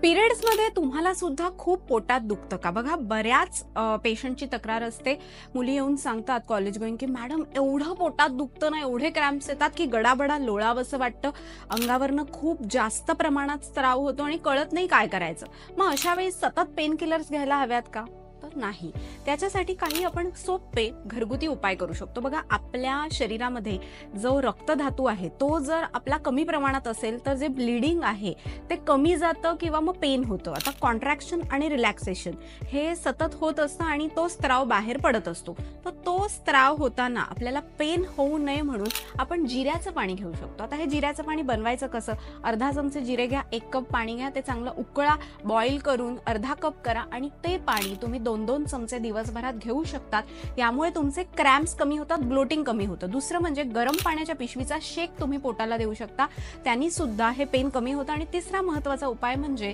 पिरियड्समध्ये तुम्हाला सुद्धा खूप पोटात दुखतं का? बघा बऱ्याच पेशंटची तक्रार असते. मुली येऊन सांगतात कॉलेज गोईंग की मॅडम एवढं पोटात दुखतं ना, एवढे क्रॅम्प्स येतात की गडाबडा लोळावंसं वाटतं. अंगावरनं खूप जास्त प्रमाणात स्त्राव होतो आणि कळत नाही काय करायचं. मग अशा वेळी सतत पेन किलर्स घ्यायला हव्यात का? तर नाही. त्याच्यासाठी काही आपण सोपे घरगुती उपाय करू शकतो. बघा आपल्या शरीरामध्ये जो रक्तधातू आहे तो जर आपला कमी प्रमाणात असेल तर जे ब्लिडिंग आहे ते कमी जातं किंवा मग पेन होतं. आता कॉन्ट्रॅक्शन आणि रिलॅक्सेशन हे सतत होत असतं आणि तो स्त्राव बाहेर पडत असतो. तर तो स्त्राव होताना आपल्याला पेन होऊ नये म्हणून आपण जिऱ्याचं पाणी घेऊ शकतो. आता हे जिऱ्याचं पाणी बनवायचं कसं? अर्धा चमचे जिरे घ्या, 1 कप पाणी घ्या, ते चांगलं उकळा, बॉईल करून अर्धा कप करा आणि ते पाणी तुम्ही 2-2 चमचे दिवसभरात घेऊ शकतात. यामुळे तुमचे क्रॅम्प्स कमी होतात, ब्लोटिंग कमी होतं. दुसरं म्हणजे गरम पाण्याच्या पिशवीचा शेक तुम्ही पोटाला देऊ शकता. त्यांनी सुद्धा हे पेन कमी होतं. आणि तिसरा महत्त्वाचा उपाय म्हणजे